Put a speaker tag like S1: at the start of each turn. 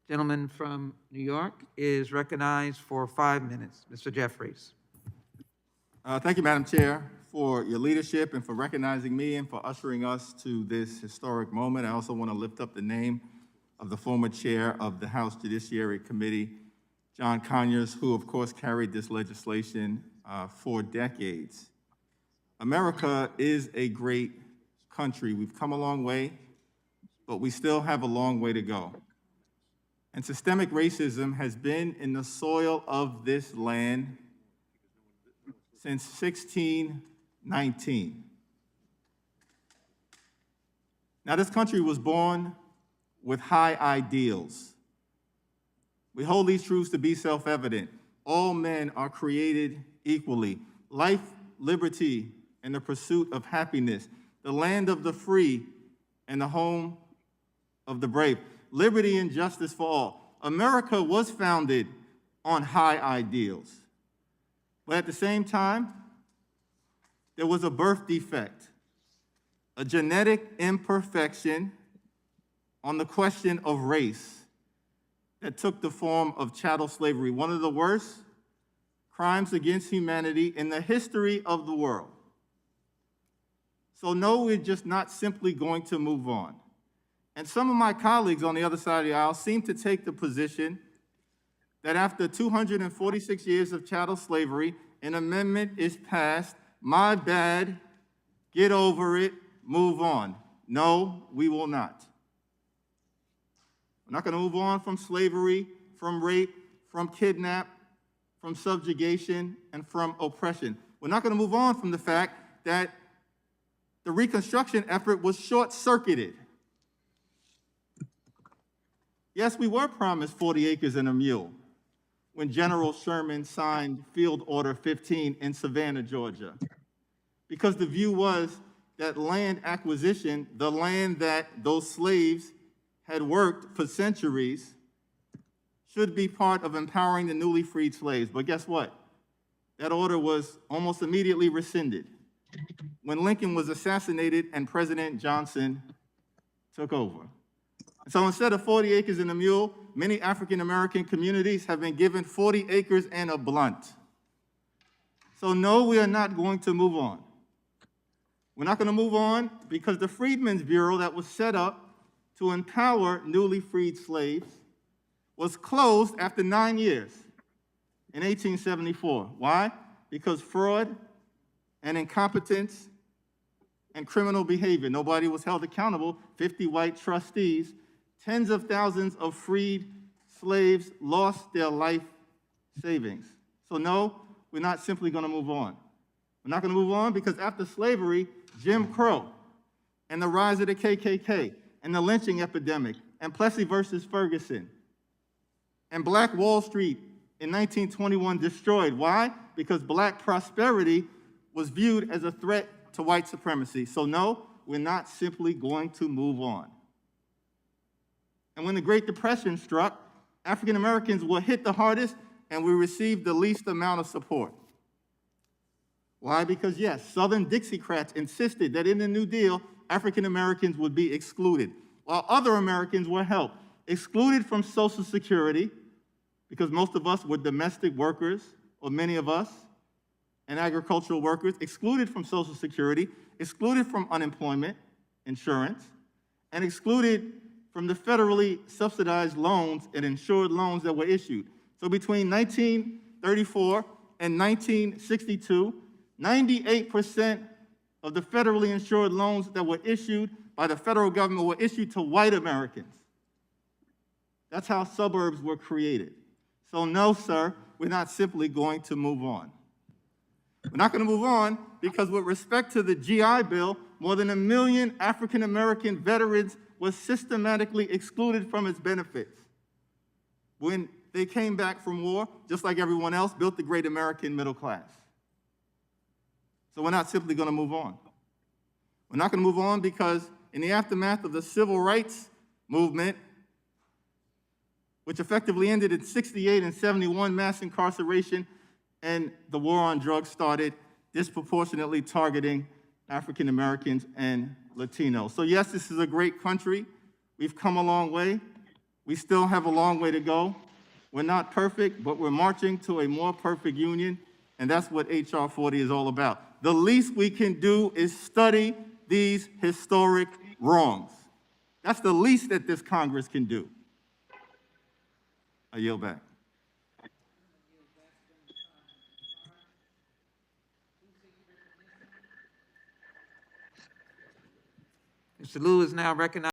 S1: Gentleman from New York is recognized for 5 minutes. Mr. Jeffries.
S2: Thank you, Madam Chair, for your leadership and for recognizing me and for ushering us to this historic moment. I also want to lift up the name of the former chair of the House Judiciary Committee, John Conyers, who, of course, carried this legislation for decades. America is a great country. We've come a long way, but we still have a long way to go. And systemic racism has been in the soil of this land since 1619. Now, this country was born with high ideals. We hold these truths to be self-evident. All men are created equally. Life, liberty, and the pursuit of happiness. The land of the free and the home of the brave. Liberty and justice for all. America was founded on high ideals. But at the same time, there was a birth defect, a genetic imperfection on the question of race that took the form of chattel slavery, one of the worst crimes against humanity in the history of the world. So no, we're just not simply going to move on. And some of my colleagues on the other side of the aisle seem to take the position that after 246 years of chattel slavery, an amendment is passed, my bad, get over it, move on. No, we will not. We're not going to move on from slavery, from rape, from kidnap, from subjugation, and from oppression. We're not going to move on from the fact that the Reconstruction effort was short-circuited. Yes, we were promised 40 acres and a mule when General Sherman signed Field Order 15 in Savannah, Georgia, because the view was that land acquisition, the land that those slaves had worked for centuries, should be part of empowering the newly freed slaves. But guess what? That order was almost immediately rescinded when Lincoln was assassinated and President Johnson took over. So instead of 40 acres and a mule, many African-American communities have been given 40 acres and a blunt. So no, we are not going to move on. We're not going to move on because the Freedmen's Bureau that was set up to empower newly freed slaves was closed after 9 years in 1874. Why? Because fraud and incompetence and criminal behavior. Nobody was held accountable. 50 white trustees, tens of thousands of freed slaves lost their life savings. So no, we're not simply going to move on. We're not going to move on because after slavery, Jim Crow and the rise of the KKK and the lynching epidemic and Plessy versus Ferguson and Black Wall Street in 1921 destroyed. Why? Because black prosperity was viewed as a threat to white supremacy. So no, we're not simply going to move on. And when the Great Depression struck, African Americans were hit the hardest and we received the least amount of support. Why? Because yes, Southern Dixiecrats insisted that in the New Deal, African Americans would be excluded, while other Americans were helped. Excluded from Social Security, because most of us were domestic workers, or many of us, and agricultural workers, excluded from Social Security, excluded from unemployment insurance, and excluded from the federally subsidized loans and insured loans that were issued. So between 1934 and 1962, 98% of the federally insured loans that were issued by the federal government were issued to white Americans. That's how suburbs were created. So no, sir, we're not simply going to move on. We're not going to move on because with respect to the GI Bill, more than 1 million African-American veterans were systematically excluded from its benefits. When they came back from war, just like everyone else, built the great American middle class. So we're not simply going to move on. We're not going to move on because in the aftermath of the civil rights movement, which effectively ended in 68 and 71 mass incarceration, and the war on drugs started, disproportionately targeting African Americans and Latinos. So yes, this is a great country. We've come a long way, We still have a long way to go. We're not perfect, but we're marching to a more perfect union, and that's what H.R. 40 is all about. The least we can do is study these historic wrongs. That's the least that this Congress can do. I yield back.
S1: Mr. Liu is now recognized.